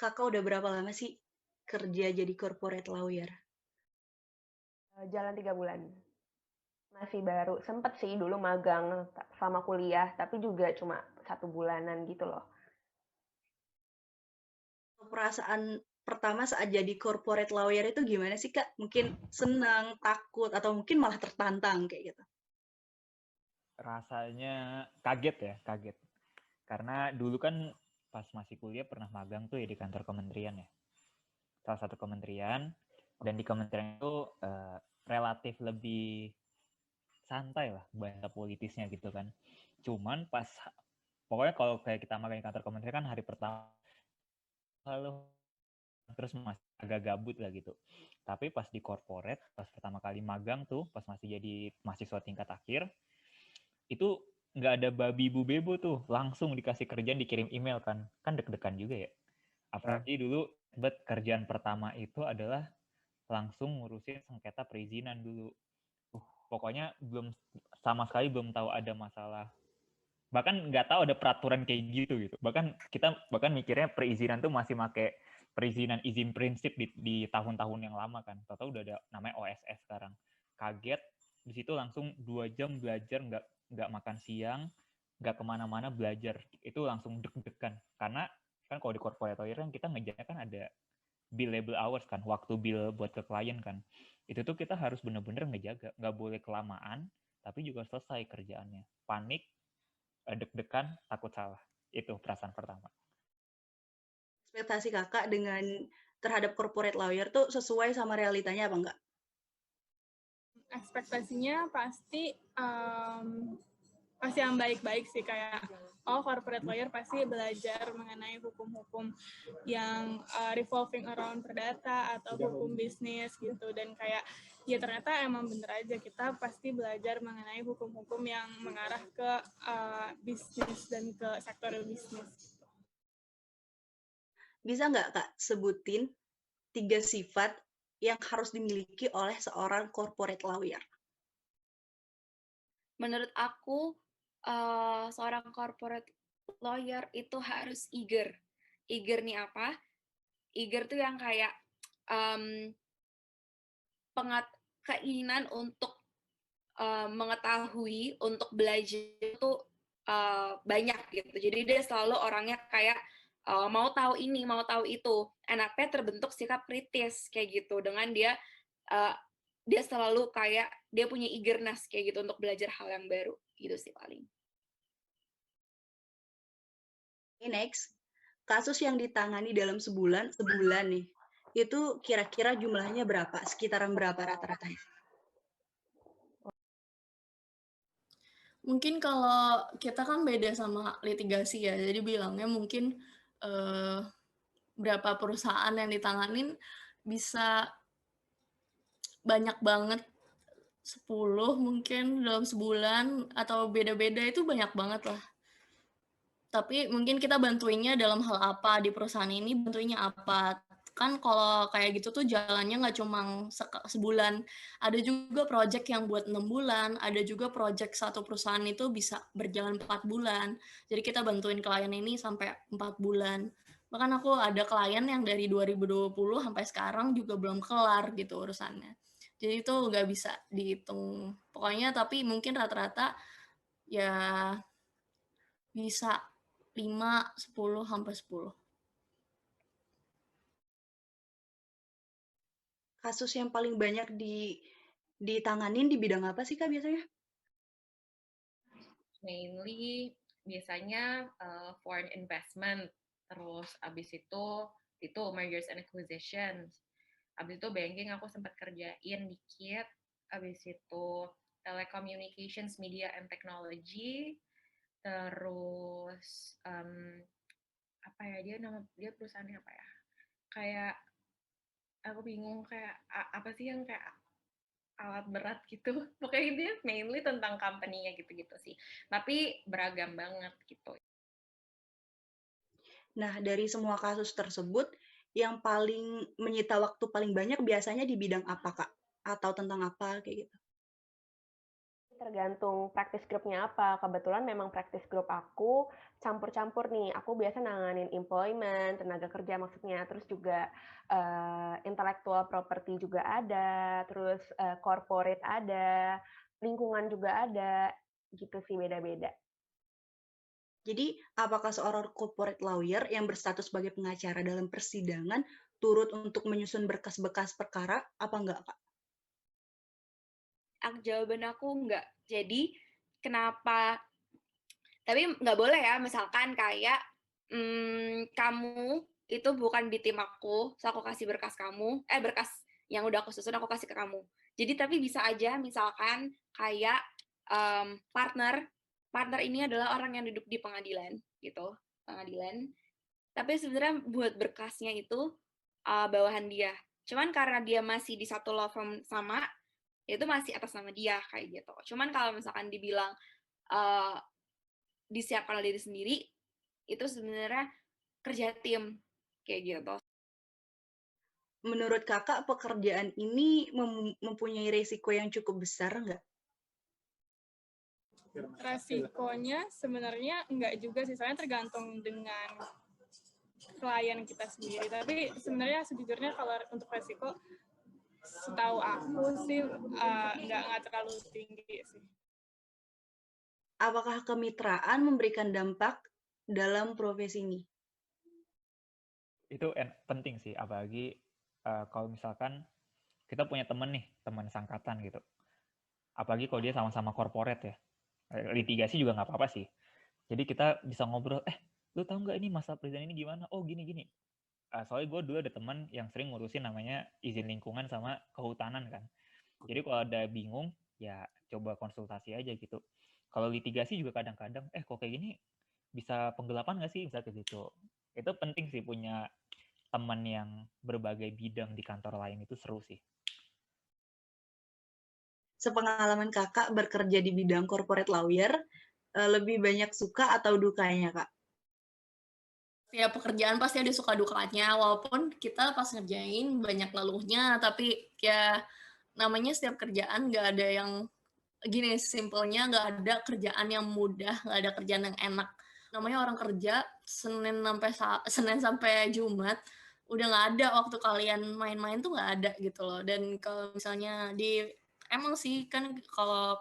Kakak udah berapa lama sih kerja jadi corporate lawyer? Jalan 3 bulan. Masih baru. Sempet sih dulu magang sama kuliah, tapi juga cuma 1 bulanan gitu loh. Perasaan pertama saat jadi corporate lawyer itu gimana sih, Kak? Mungkin senang, takut, atau mungkin malah tertantang kayak gitu? Rasanya kaget ya, kaget. Karena dulu kan pas masih kuliah pernah magang tuh ya di kantor kementerian ya. Salah satu kementerian, dan di kementerian itu relatif lebih santai lah bahasa politisnya gitu kan. Cuman pas, pokoknya kalau kayak kita magang di kantor kementerian kan hari pertama, halo, terus masih agak gabut lah gitu. Tapi pas di corporate, pas pertama kali magang tuh, pas masih jadi mahasiswa tingkat akhir, itu nggak ada babi bu bebo tuh, langsung dikasih kerjaan, dikirim email kan deg-degan juga ya. Apalagi dulu kerjaan pertama itu adalah langsung ngurusin sengketa perizinan dulu. Pokoknya belum, sama sekali belum tahu ada masalah, bahkan nggak tahu ada peraturan kayak gitu. Bahkan kita mikirnya perizinan tuh masih pakai perizinan izin prinsip di tahun-tahun yang lama kan. Tahu udah ada namanya OSS sekarang. Kaget di situ, langsung 2 jam belajar, nggak makan siang, nggak kemana-mana, belajar. Itu langsung deg-degan karena kan kalau di corporate lawyer kan kita ngejarnya kan ada billable hours kan, waktu bill buat ke klien kan. Itu tuh kita harus bener-bener ngejaga, nggak boleh kelamaan, tapi juga selesai kerjaannya. Panik, deg-degan, takut salah. Itu perasaan pertama. Ekspektasi Kakak dengan terhadap corporate lawyer tuh sesuai sama realitanya apa enggak? Ekspektasinya pasti pasti yang baik-baik sih, kayak corporate lawyer pasti belajar mengenai hukum-hukum yang revolving around perdata atau hukum bisnis gitu, dan kayak ya ternyata emang bener aja kita pasti belajar mengenai hukum-hukum yang mengarah ke bisnis dan ke sektor bisnis. Bisa nggak, Kak, sebutin 3 sifat yang harus dimiliki oleh seorang corporate lawyer? Menurut aku, seorang corporate lawyer itu harus eager. Eager nih apa? Eager tuh yang kayak keinginan untuk mengetahui, untuk belajar itu banyak gitu. Jadi dia selalu orangnya kayak mau tahu ini, mau tahu itu. Enaknya terbentuk sikap kritis kayak gitu, dengan uh, dia selalu kayak dia punya eagerness kayak gitu untuk belajar hal yang baru gitu sih paling. Next, kasus yang ditangani dalam sebulan nih, itu kira-kira jumlahnya berapa? Sekitaran berapa rata-ratanya? Mungkin kalau kita kan beda sama litigasi ya, jadi bilangnya mungkin berapa perusahaan yang ditanganin bisa banyak banget, 10 mungkin dalam sebulan, atau beda-beda, itu banyak banget lah. Tapi mungkin kita bantuinnya dalam hal apa, di perusahaan ini bantuinnya apa. Kan kalau kayak gitu tuh jalannya nggak cuma sebulan, ada juga project yang buat 6 bulan, ada juga project satu perusahaan itu bisa berjalan 4 bulan. Jadi kita bantuin klien ini sampai 4 bulan. Bahkan aku ada klien yang dari 2020 sampai sekarang juga belum kelar gitu urusannya. Jadi itu nggak bisa dihitung. Pokoknya tapi mungkin rata-rata ya bisa 5, 10, sampai 10. Kasus yang paling banyak ditanganin di bidang apa sih, Kak, biasanya? Mainly biasanya foreign investment, terus abis itu mergers and acquisitions, abis itu banking aku sempat kerjain dikit, abis itu telecommunications, media and technology, terus apa ya, dia perusahaannya apa ya, kayak aku bingung, kayak apa sih yang kayak alat berat gitu. Pokoknya dia mainly tentang company-nya gitu-gitu sih. Tapi beragam banget gitu. Nah, dari semua kasus tersebut, yang paling menyita waktu paling banyak biasanya di bidang apa, Kak? Atau tentang apa kayak gitu? Tergantung practice group-nya apa. Kebetulan memang practice group aku campur-campur nih. Aku biasa nanganin employment, tenaga kerja maksudnya, terus juga intellectual property juga ada, terus corporate ada, lingkungan juga ada, gitu sih beda-beda. Jadi, apakah seorang corporate lawyer yang berstatus sebagai pengacara dalam persidangan turut untuk menyusun berkas-berkas perkara, apa enggak, Kak? Jawaban aku enggak. Jadi, kenapa? Tapi nggak boleh ya, misalkan kayak kamu itu bukan di tim aku, terus aku kasih berkas kamu, berkas yang udah aku susun aku kasih ke kamu. Jadi tapi bisa aja misalkan kayak partner ini adalah orang yang duduk di pengadilan gitu, pengadilan. Tapi sebenarnya buat berkasnya itu bawahan dia. Cuman karena dia masih di satu law firm sama, itu masih atas nama dia kayak gitu. Cuman kalau misalkan dibilang disiapkan oleh diri sendiri, itu sebenarnya kerja tim kayak gitu. Menurut Kakak, pekerjaan ini mempunyai risiko yang cukup besar nggak? Resikonya sebenarnya enggak juga sih, soalnya tergantung dengan klien kita sendiri. Tapi sebenarnya sejujurnya kalau untuk resiko, setahu aku sih nggak terlalu tinggi sih. Apakah kemitraan memberikan dampak dalam profesi ini? Itu penting sih, apalagi kalau misalkan kita punya teman nih, teman sangkatan gitu. Apalagi kalau dia sama-sama corporate ya. Litigasi juga nggak apa-apa sih. Jadi kita bisa ngobrol, lu tahu nggak ini masalah perizinan ini gimana? Oh gini-gini. Soalnya gue dulu ada teman yang sering ngurusin namanya izin lingkungan sama kehutanan kan. Jadi kalau ada bingung, ya coba konsultasi aja gitu. Kalau litigasi juga kadang-kadang, kok kayak gini bisa penggelapan nggak sih? Bisa kayak gitu. Itu penting sih punya teman yang berbagai bidang di kantor lain, itu seru sih. Sepengalaman Kakak bekerja di bidang corporate lawyer, lebih banyak suka atau dukanya, Kak? Ya pekerjaan pasti ada suka dukanya, walaupun kita pas ngerjain banyak leluhnya, tapi ya namanya setiap kerjaan nggak ada yang gini, simpelnya nggak ada kerjaan yang mudah, nggak ada kerjaan yang enak. Namanya orang kerja Senin sampai Jumat, udah nggak ada waktu kalian main-main tuh nggak ada gitu loh. Dan kalau misalnya emang sih kan kalau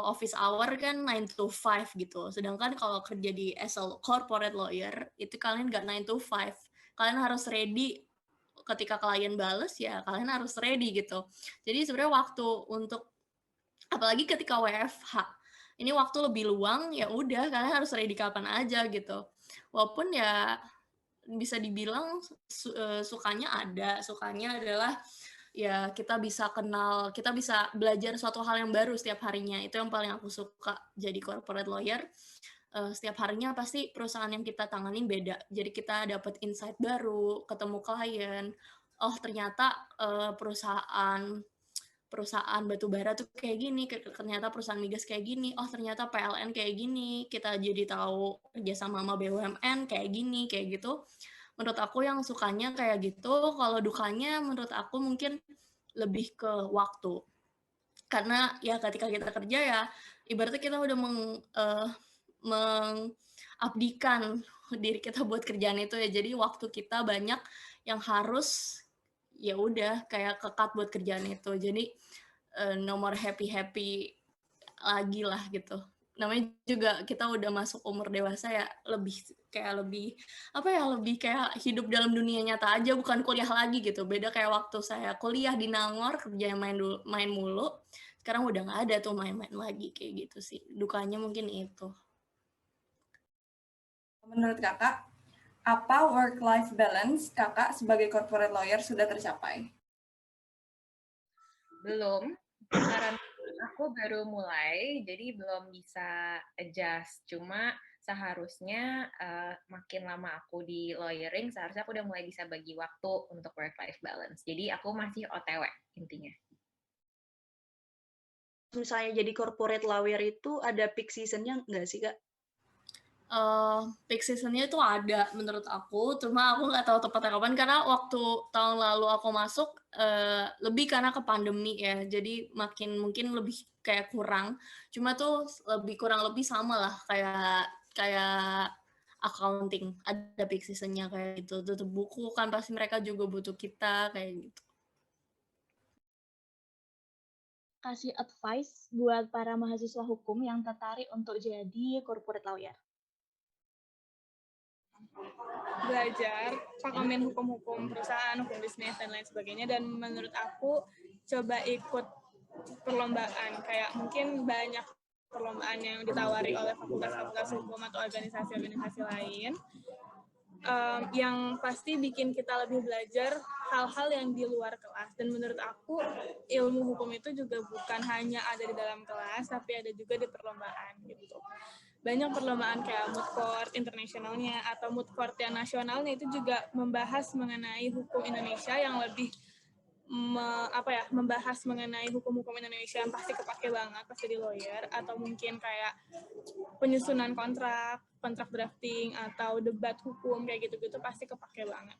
office hour kan 9 to 5 gitu. Sedangkan kalau kerja di as a corporate lawyer, itu kalian nggak 9 to 5. Kalian harus ready ketika klien bales, ya kalian harus ready gitu. Jadi sebenarnya waktu untuk, apalagi ketika WFH, ini waktu lebih luang, ya udah kalian harus ready kapan aja gitu. Walaupun ya bisa dibilang sukanya adalah ya kita bisa kenal, kita bisa belajar suatu hal yang baru setiap harinya. Itu yang paling aku suka jadi corporate lawyer. Setiap harinya pasti perusahaan yang kita tanganin beda. Jadi kita dapat insight baru, ketemu klien. Oh ternyata perusahaan batubara tuh kayak gini, ternyata perusahaan migas kayak gini, oh ternyata PLN kayak gini, kita jadi tahu kerjasama sama BUMN kayak gini, kayak gitu. Menurut aku yang sukanya kayak gitu, kalau dukanya menurut aku mungkin lebih ke waktu. Karena ya ketika kita kerja ya, ibaratnya kita udah mengabdikan diri kita buat kerjaan itu ya, jadi waktu kita banyak yang harus ya udah kayak kekat buat kerjaan itu. Jadi no more happy lagi lah gitu. Namanya juga kita udah masuk umur dewasa ya, lebih kayak hidup dalam dunia nyata aja, bukan kuliah lagi gitu. Beda kayak waktu saya kuliah di Nangor, kerja main mulu. Sekarang udah nggak ada tuh main-main lagi kayak gitu sih. Dukanya mungkin itu. Menurut Kakak, apa work-life balance Kakak sebagai corporate lawyer sudah tercapai? Belum, karena aku baru mulai, jadi belum bisa adjust. Cuma seharusnya makin lama aku di lawyering, seharusnya aku udah mulai bisa bagi waktu untuk work-life balance. Jadi aku masih OTW intinya. Misalnya jadi corporate lawyer itu ada peak season-nya nggak sih, Kak? peak season-nya itu ada menurut aku, cuma aku nggak tahu tepatnya kapan karena waktu tahun lalu aku masuk lebih karena ke pandemi ya, jadi mungkin lebih kayak kurang. Cuma tuh kurang lebih sama lah kayak accounting, ada peak season-nya kayak gitu. Tutup buku kan pasti mereka juga butuh kita kayak gitu. Kasih advice buat para mahasiswa hukum yang tertarik untuk jadi corporate lawyer. Belajar, pahamin hukum-hukum perusahaan, hukum bisnis, dan lain sebagainya. Dan menurut aku, coba ikut perlombaan. Kayak mungkin banyak perlombaan yang ditawari oleh fakultas-fakultas hukum atau organisasi-organisasi lain. Yang pasti bikin kita lebih belajar hal-hal yang di luar kelas. Dan menurut aku, ilmu hukum itu juga bukan hanya ada di dalam kelas, tapi ada juga di perlombaan gitu. Banyak perlombaan kayak moot court internasionalnya atau moot court yang nasionalnya itu juga membahas mengenai hukum Indonesia yang lebih membahas mengenai hukum-hukum Indonesia yang pasti kepake banget pas jadi lawyer, atau mungkin kayak penyusunan kontrak drafting atau debat hukum kayak gitu-gitu pasti kepake banget.